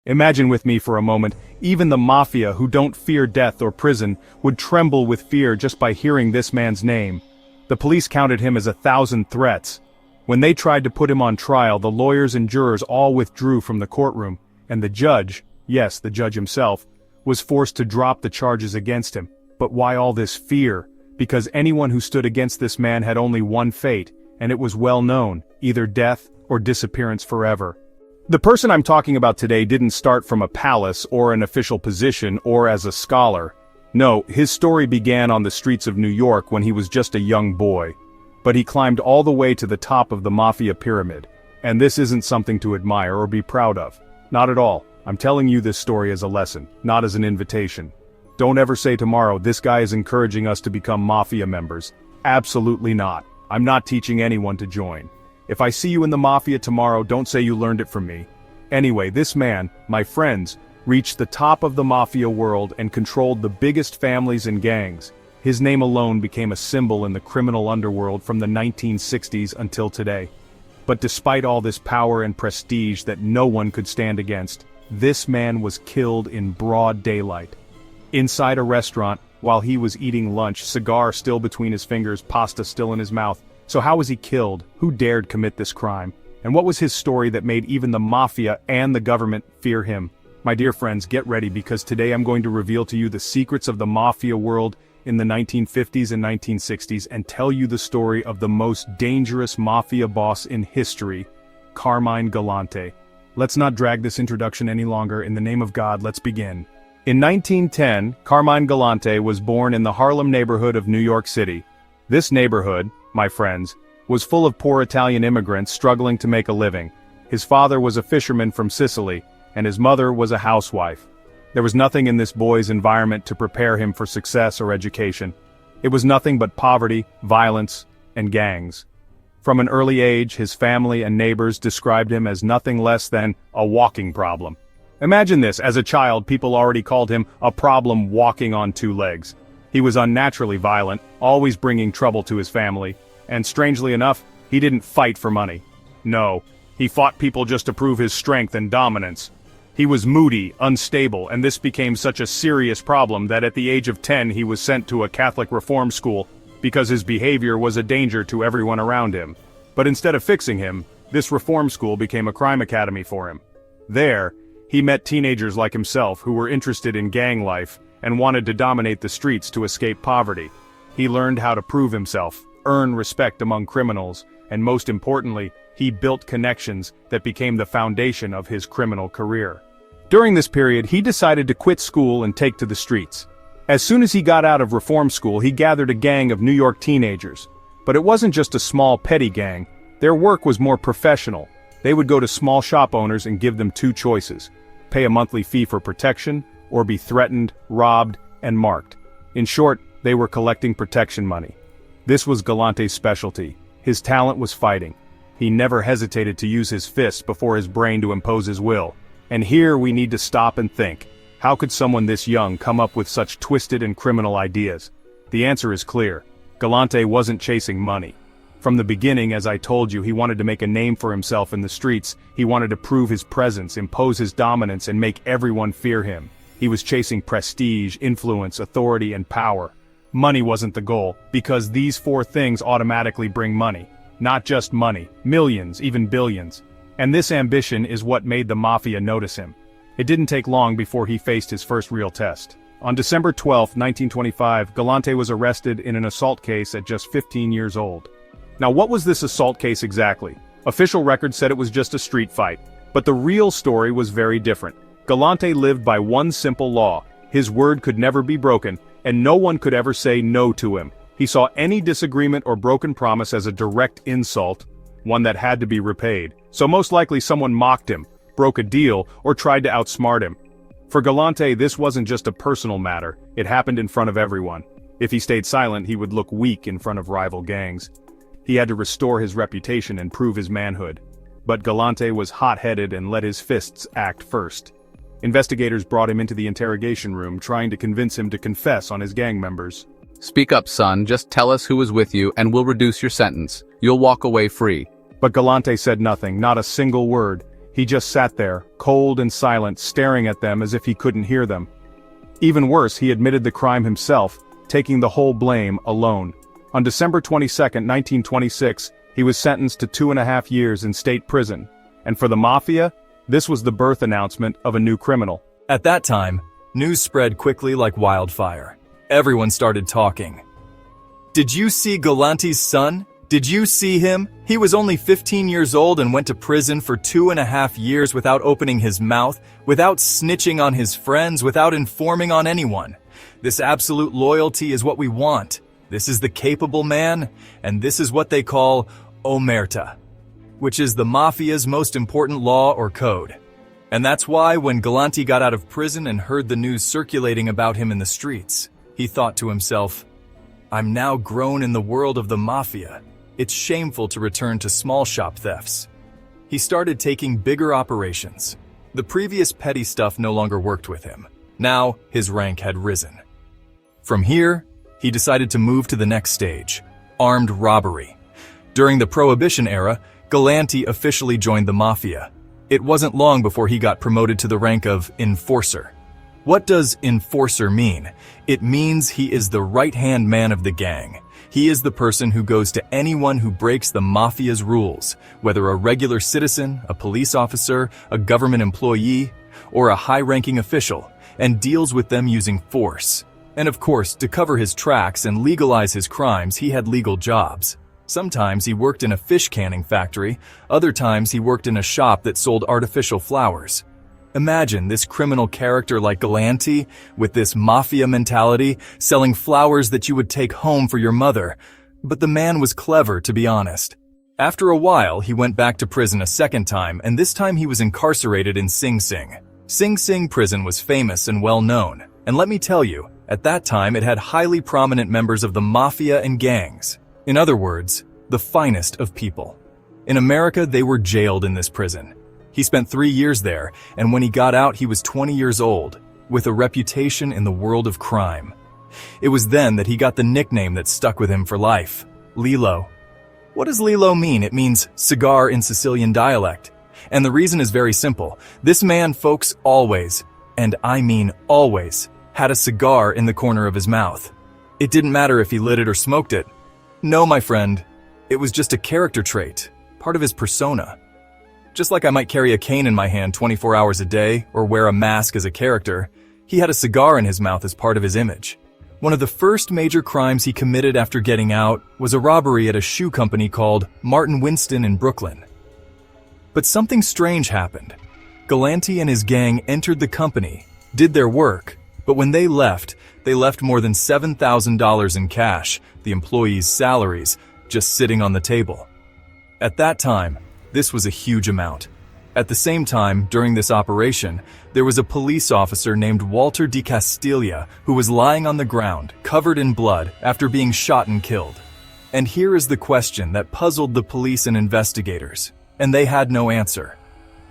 Imagine with me for a moment, even the Mafia, who don't fear death or prison, would tremble with fear just by hearing this man's name. The police counted him as 1,000 threats. When they tried to put him on trial, the lawyers and jurors all withdrew from the courtroom, and the judge, yes, the judge himself, was forced to drop the charges against him. But why all this fear? Because anyone who stood against this man had only one fate, and it was well known, either death or disappearance forever. The person I'm talking about today didn't start from a palace or an official position or as a scholar. No, his story began on the streets of New York when he was just a young boy. But he climbed all the way to the top of the Mafia pyramid. And this isn't something to admire or be proud of. Not at all. I'm telling you this story as a lesson, not as an invitation. Don't ever say tomorrow, this guy is encouraging us to become Mafia members. Absolutely not. I'm not teaching anyone to join. If I see you in the Mafia tomorrow, don't say you learned it from me. Anyway, this man, my friends, reached the top of the Mafia world and controlled the biggest families and gangs. His name alone became a symbol in the criminal underworld from the 1960s until today. But despite all this power and prestige that no one could stand against, this man was killed in broad daylight. Inside a restaurant, while he was eating lunch, cigar still between his fingers, pasta still in his mouth. So how was he killed? Who dared commit this crime? And what was his story that made even the Mafia and the government fear him? My dear friends, get ready, because today I'm going to reveal to you the secrets of the Mafia world in the 1950s and 1960s and tell you the story of the most dangerous Mafia boss in history, Carmine Galante. Let's not drag this introduction any longer. In the name of God, let's begin. In 1910, Carmine Galante was born in the Harlem neighborhood of New York City. This neighborhood, my friends, was full of poor Italian immigrants struggling to make a living. His father was a fisherman from Sicily, and his mother was a housewife. There was nothing in this boy's environment to prepare him for success or education. It was nothing but poverty, violence, and gangs. From an early age, his family and neighbors described him as nothing less than a walking problem. Imagine this, as a child, people already called him a problem walking on two legs. He was unnaturally violent, always bringing trouble to his family, and strangely enough, he didn't fight for money. No, he fought people just to prove his strength and dominance. He was moody, unstable, and this became such a serious problem that at the age of 10 he was sent to a Catholic reform school because his behavior was a danger to everyone around him. But instead of fixing him, this reform school became a crime academy for him. There, he met teenagers like himself who were interested in gang life and wanted to dominate the streets to escape poverty. He learned how to prove himself, earn respect among criminals, and most importantly, he built connections that became the foundation of his criminal career. During this period, he decided to quit school and take to the streets. As soon as he got out of reform school, he gathered a gang of New York teenagers. But it wasn't just a small, petty gang. Their work was more professional. They would go to small shop owners and give them two choices: pay a monthly fee for protection, or be threatened, robbed, and marked. In short, they were collecting protection money. This was Galante's specialty. His talent was fighting. He never hesitated to use his fists before his brain to impose his will. And here we need to stop and think. How could someone this young come up with such twisted and criminal ideas? The answer is clear. Galante wasn't chasing money. From the beginning, as I told you, he wanted to make a name for himself in the streets. He wanted to prove his presence, impose his dominance, and make everyone fear him. He was chasing prestige, influence, authority, and power. Money wasn't the goal, because these four things automatically bring money. Not just money, millions, even billions. And this ambition is what made the Mafia notice him. It didn't take long before he faced his first real test. On December 12, 1925, Galante was arrested in an assault case at just 15 years old. Now, what was this assault case exactly? Official records said it was just a street fight, but the real story was very different. Galante lived by one simple law: his word could never be broken, and no one could ever say no to him. He saw any disagreement or broken promise as a direct insult, one that had to be repaid. So most likely someone mocked him, broke a deal, or tried to outsmart him. For Galante, this wasn't just a personal matter, it happened in front of everyone. If he stayed silent, he would look weak in front of rival gangs. He had to restore his reputation and prove his manhood. But Galante was hot-headed and let his fists act first. Investigators brought him into the interrogation room, trying to convince him to confess on his gang members. "Speak up, son, just tell us who was with you and we'll reduce your sentence. You'll walk away free." But Galante said nothing, not a single word. He just sat there, cold and silent, staring at them as if he couldn't hear them. Even worse, he admitted the crime himself, taking the whole blame alone. On December 22, 1926, he was sentenced to 2.5 years in state prison. And for the Mafia, this was the birth announcement of a new criminal. At that time, news spread quickly like wildfire. Everyone started talking. Did you see Galanti's son? Did you see him? He was only 15 years old and went to prison for 2.5 years without opening his mouth, without snitching on his friends, without informing on anyone. This absolute loyalty is what we want. This is the capable man, and this is what they call omerta, which is the Mafia's most important law or code. And that's why when Galanti got out of prison and heard the news circulating about him in the streets, he thought to himself, I'm now grown in the world of the Mafia. It's shameful to return to small shop thefts. He started taking bigger operations. The previous petty stuff no longer worked with him. Now, his rank had risen. From here, he decided to move to the next stage, armed robbery. During the Prohibition era, Galanti officially joined the Mafia. It wasn't long before he got promoted to the rank of enforcer. What does enforcer mean? It means he is the right-hand man of the gang. He is the person who goes to anyone who breaks the Mafia's rules, whether a regular citizen, a police officer, a government employee, or a high-ranking official, and deals with them using force. And of course, to cover his tracks and legalize his crimes, he had legal jobs. Sometimes he worked in a fish canning factory, other times he worked in a shop that sold artificial flowers. Imagine this criminal character like Galanti, with this Mafia mentality, selling flowers that you would take home for your mother. But the man was clever, to be honest. After a while, he went back to prison a second time, and this time he was incarcerated in Sing Sing. Sing Sing prison was famous and well known, and let me tell you, at that time it had highly prominent members of the Mafia and gangs. In other words, the finest of people. In America, they were jailed in this prison. He spent 3 years there, and when he got out, he was 20 years old, with a reputation in the world of crime. It was then that he got the nickname that stuck with him for life, Lilo. What does Lilo mean? It means cigar in Sicilian dialect. And the reason is very simple. This man, folks, always, and I mean always, had a cigar in the corner of his mouth. It didn't matter if he lit it or smoked it. No, my friend, it was just a character trait, part of his persona. Just like I might carry a cane in my hand 24 hours a day or wear a mask as a character, he had a cigar in his mouth as part of his image. One of the first major crimes he committed after getting out was a robbery at a shoe company called Martin Winston in Brooklyn. But something strange happened. Galanti and his gang entered the company, did their work, but when they left more than $7,000 in cash, the employees' salaries, just sitting on the table. At that time, this was a huge amount. At the same time, during this operation, there was a police officer named Walter Di Castiglia who was lying on the ground, covered in blood, after being shot and killed. And here is the question that puzzled the police and investigators, and they had no answer.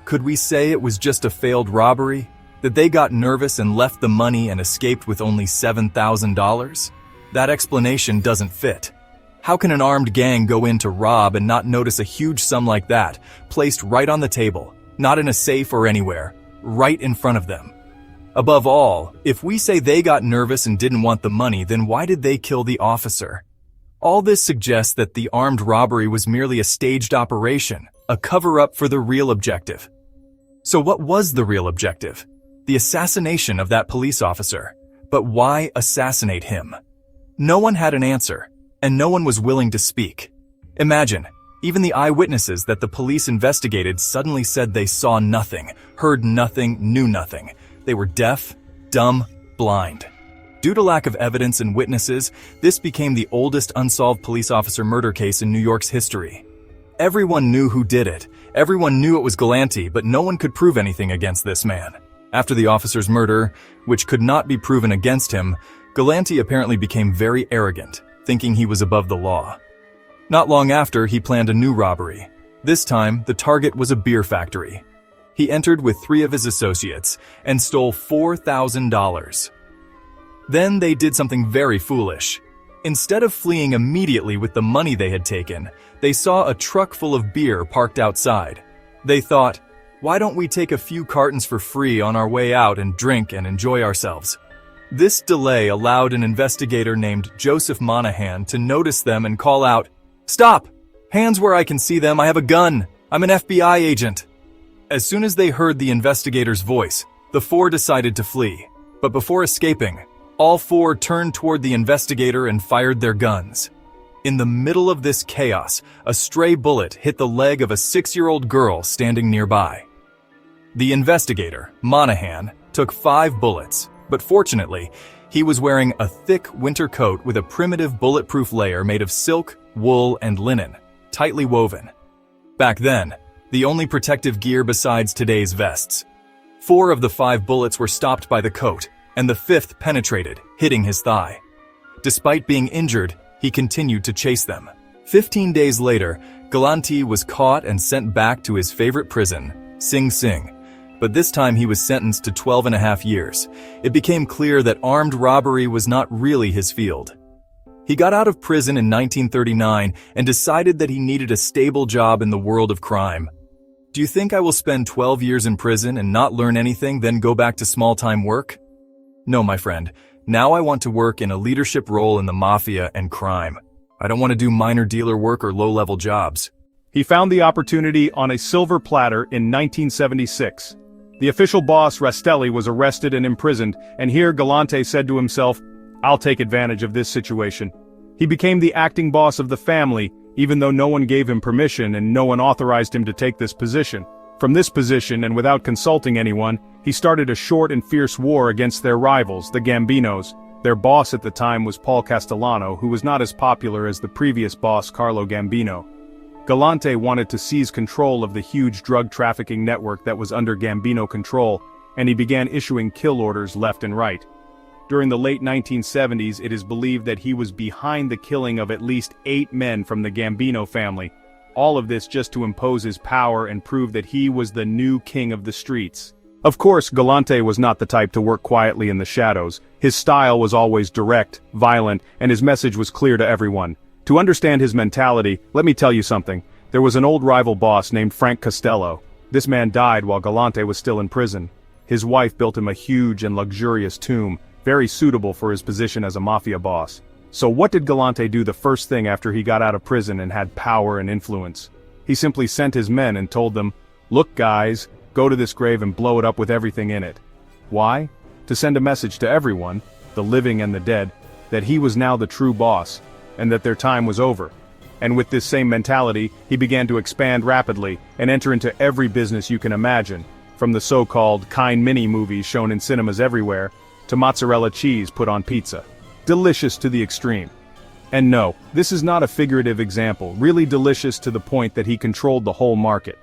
Could we say it was just a failed robbery? That they got nervous and left the money and escaped with only $7,000? That explanation doesn't fit. How can an armed gang go in to rob and not notice a huge sum like that, placed right on the table, not in a safe or anywhere, right in front of them? Above all, if we say they got nervous and didn't want the money, then why did they kill the officer? All this suggests that the armed robbery was merely a staged operation, a cover-up for the real objective. So what was the real objective? The assassination of that police officer. But why assassinate him? No one had an answer, and no one was willing to speak. Imagine, even the eyewitnesses that the police investigated suddenly said they saw nothing, heard nothing, knew nothing. They were deaf, dumb, blind. Due to lack of evidence and witnesses, this became the oldest unsolved police officer murder case in New York's history. Everyone knew who did it. Everyone knew it was Galanti, but no one could prove anything against this man. After the officer's murder, which could not be proven against him, Galanti apparently became very arrogant, thinking he was above the law. Not long after, he planned a new robbery. This time, the target was a beer factory. He entered with 3 of his associates and stole $4,000. Then they did something very foolish. Instead of fleeing immediately with the money they had taken, they saw a truck full of beer parked outside. They thought, Why don't we take a few cartons for free on our way out and drink and enjoy ourselves? This delay allowed an investigator named Joseph Monahan to notice them and call out, "Stop! Hands where I can see them, I have a gun! I'm an FBI agent!" As soon as they heard the investigator's voice, the four decided to flee. But before escaping, all four turned toward the investigator and fired their guns. In the middle of this chaos, a stray bullet hit the leg of a 6-year-old girl standing nearby. The investigator, Monahan, took 5 bullets, but fortunately, he was wearing a thick winter coat with a primitive bulletproof layer made of silk, wool, and linen, tightly woven. Back then, the only protective gear besides today's vests. 4 of the 5 bullets were stopped by the coat, and the 5th penetrated, hitting his thigh. Despite being injured, he continued to chase them. 15 days later, Galanti was caught and sent back to his favorite prison, Sing Sing. But this time he was sentenced to 12.5 years. It became clear that armed robbery was not really his field. He got out of prison in 1939 and decided that he needed a stable job in the world of crime. Do you think I will spend 12 years in prison and not learn anything, then go back to small-time work? No, my friend. Now I want to work in a leadership role in the Mafia and crime. I don't want to do minor dealer work or low-level jobs. He found the opportunity on a silver platter in 1976. The official boss, Rastelli, was arrested and imprisoned, and here Galante said to himself, "I'll take advantage of this situation." He became the acting boss of the family, even though no one gave him permission and no one authorized him to take this position. From this position, and without consulting anyone, he started a short and fierce war against their rivals, the Gambinos. Their boss at the time was Paul Castellano, who was not as popular as the previous boss, Carlo Gambino. Galante wanted to seize control of the huge drug trafficking network that was under Gambino control, and he began issuing kill orders left and right. During the late 1970s, it is believed that he was behind the killing of at least 8 men from the Gambino family. All of this just to impose his power and prove that he was the new king of the streets. Of course, Galante was not the type to work quietly in the shadows. His style was always direct, violent, and his message was clear to everyone. To understand his mentality, let me tell you something. There was an old rival boss named Frank Costello. This man died while Galante was still in prison. His wife built him a huge and luxurious tomb, very suitable for his position as a mafia boss. So what did Galante do the first thing after he got out of prison and had power and influence? He simply sent his men and told them, "Look guys, go to this grave and blow it up with everything in it." Why? To send a message to everyone, the living and the dead, that he was now the true boss, and that their time was over. And with this same mentality, he began to expand rapidly and enter into every business you can imagine, from the so-called kind mini movies shown in cinemas everywhere, to mozzarella cheese put on pizza. Delicious to the extreme. And no, this is not a figurative example, really delicious to the point that he controlled the whole market.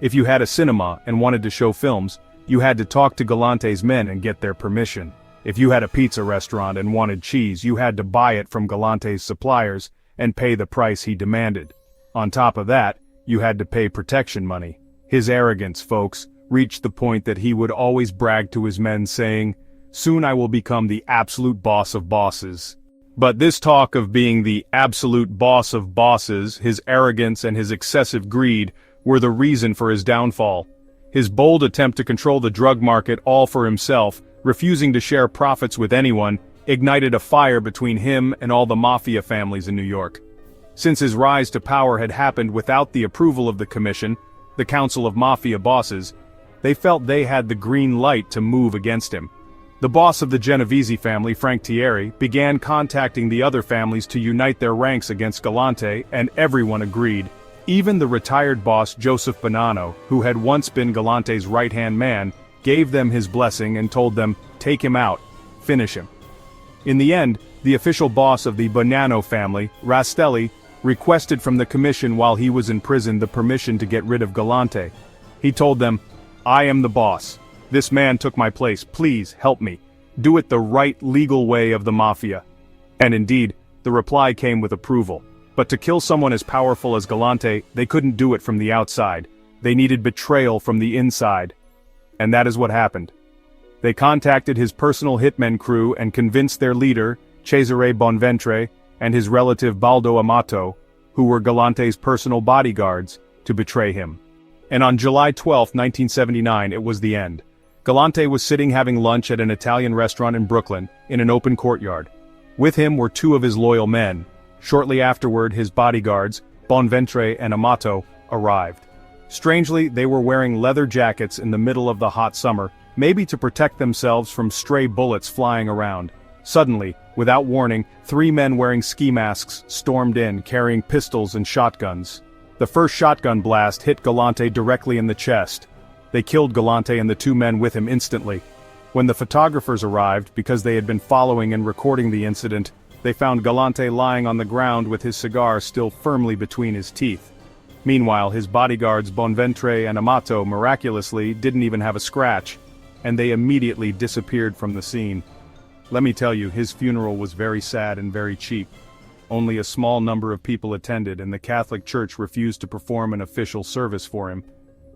If you had a cinema and wanted to show films, you had to talk to Galante's men and get their permission. If you had a pizza restaurant and wanted cheese, you had to buy it from Galante's suppliers and pay the price he demanded. On top of that, you had to pay protection money. His arrogance, folks, reached the point that he would always brag to his men saying, "Soon I will become the absolute boss of bosses." But this talk of being the absolute boss of bosses, his arrogance and his excessive greed, were the reason for his downfall. His bold attempt to control the drug market all for himself, refusing to share profits with anyone, ignited a fire between him and all the mafia families in New York. Since his rise to power had happened without the approval of the commission, the Council of Mafia Bosses, they felt they had the green light to move against him. The boss of the Genovese family, Frank Thierry, began contacting the other families to unite their ranks against Galante, and everyone agreed. Even the retired boss Joseph Bonanno, who had once been Galante's right-hand man, gave them his blessing and told them, "Take him out, finish him." In the end, the official boss of the Bonanno family, Rastelli, requested from the commission while he was in prison the permission to get rid of Galante. He told them, "I am the boss. This man took my place, please help me. Do it the right legal way of the mafia." And indeed, the reply came with approval. But to kill someone as powerful as Galante, they couldn't do it from the outside. They needed betrayal from the inside. And that is what happened. They contacted his personal hitmen crew and convinced their leader, Cesare Bonventre, and his relative Baldo Amato, who were Galante's personal bodyguards, to betray him. And on July 12, 1979, it was the end. Galante was sitting having lunch at an Italian restaurant in Brooklyn, in an open courtyard. With him were two of his loyal men. Shortly afterward, his bodyguards, Bonventre and Amato, arrived. Strangely, they were wearing leather jackets in the middle of the hot summer, maybe to protect themselves from stray bullets flying around. Suddenly, without warning, three men wearing ski masks stormed in, carrying pistols and shotguns. The first shotgun blast hit Galante directly in the chest. They killed Galante and the two men with him instantly. When the photographers arrived, because they had been following and recording the incident, they found Galante lying on the ground with his cigar still firmly between his teeth. Meanwhile, his bodyguards Bonventre and Amato miraculously didn't even have a scratch, and they immediately disappeared from the scene. Let me tell you, his funeral was very sad and very cheap. Only a small number of people attended, and the Catholic Church refused to perform an official service for him.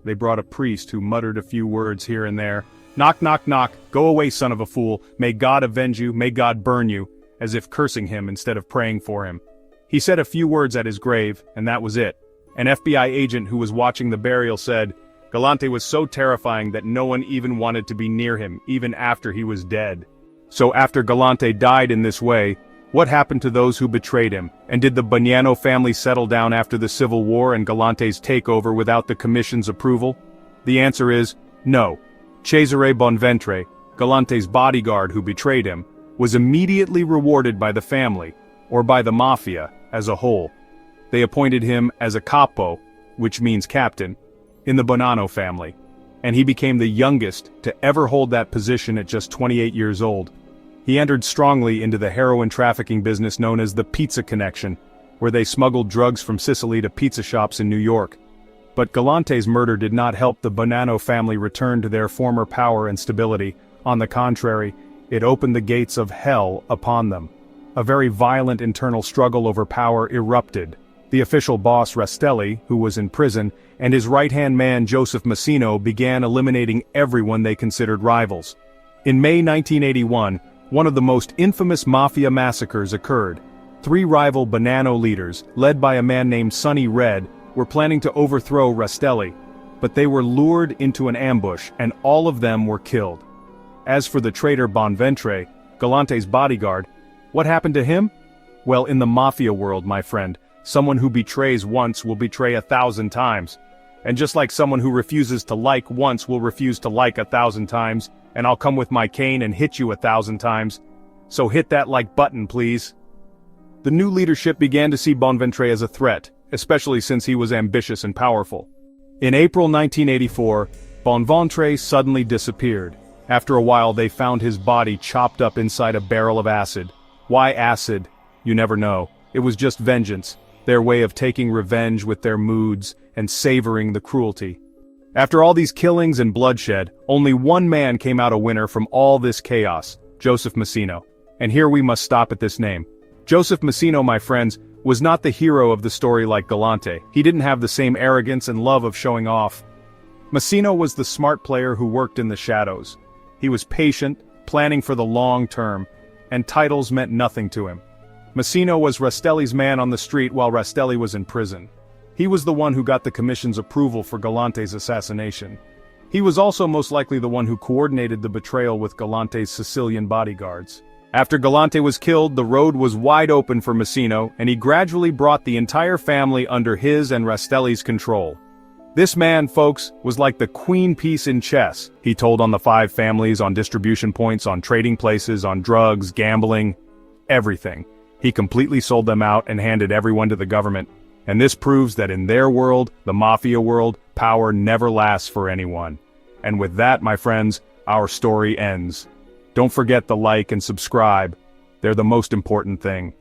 They brought a priest who muttered a few words here and there. "Knock, knock, knock, go away, son of a fool, may God avenge you, may God burn you," as if cursing him instead of praying for him. He said a few words at his grave, and that was it. An FBI agent who was watching the burial said, "Galante was so terrifying that no one even wanted to be near him, even after he was dead." So after Galante died in this way, what happened to those who betrayed him? And did the Bugnano family settle down after the Civil War and Galante's takeover without the Commission's approval? The answer is no. Cesare Bonventre, Galante's bodyguard who betrayed him, was immediately rewarded by the family, or by the Mafia, as a whole. They appointed him as a capo, which means captain, in the Bugnano family, and he became the youngest to ever hold that position at just 28 years old. He entered strongly into the heroin trafficking business known as the Pizza Connection, where they smuggled drugs from Sicily to pizza shops in New York. But Galante's murder did not help the Bugnano family return to their former power and stability. On the contrary, it opened the gates of hell upon them. A very violent internal struggle over power erupted. The official boss Rastelli, who was in prison, and his right-hand man Joseph Massino began eliminating everyone they considered rivals. In May 1981, one of the most infamous Mafia massacres occurred. Three rival Bugnano leaders, led by a man named Sonny Red, were planning to overthrow Rastelli, but they were lured into an ambush, and all of them were killed. As for the traitor Bonventre, Galante's bodyguard, what happened to him? Well, in the Mafia world, my friend, someone who betrays once will betray 1,000 times. And just like someone who refuses to like once will refuse to like 1,000 times, and I'll come with my cane and hit you 1,000 times. So hit that like button, please. The new leadership began to see Bonventre as a threat, especially since he was ambitious and powerful. In April 1984, Bonventre suddenly disappeared. After a while they found his body chopped up inside a barrel of acid. Why acid? You never know. It was just vengeance, their way of taking revenge with their moods and savoring the cruelty. After all these killings and bloodshed, only one man came out a winner from all this chaos, Joseph Massino. And here we must stop at this name. Joseph Massino, my friends, was not the hero of the story like Galante. He didn't have the same arrogance and love of showing off. Massino was the smart player who worked in the shadows. He was patient, planning for the long term, and titles meant nothing to him. Massino was Rastelli's man on the street while Rastelli was in prison. He was the one who got the Commission's approval for Galante's assassination. He was also most likely the one who coordinated the betrayal with Galante's Sicilian bodyguards. After Galante was killed, the road was wide open for Massino, and he gradually brought the entire family under his and Rastelli's control. This man, folks, was like the queen piece in chess. He told on the 5 families, on distribution points, on trading places, on drugs, gambling, everything. He completely sold them out and handed everyone to the government. And this proves that in their world, the Mafia world, power never lasts for anyone. And with that, my friends, our story ends. Don't forget to like and subscribe. They're the most important thing.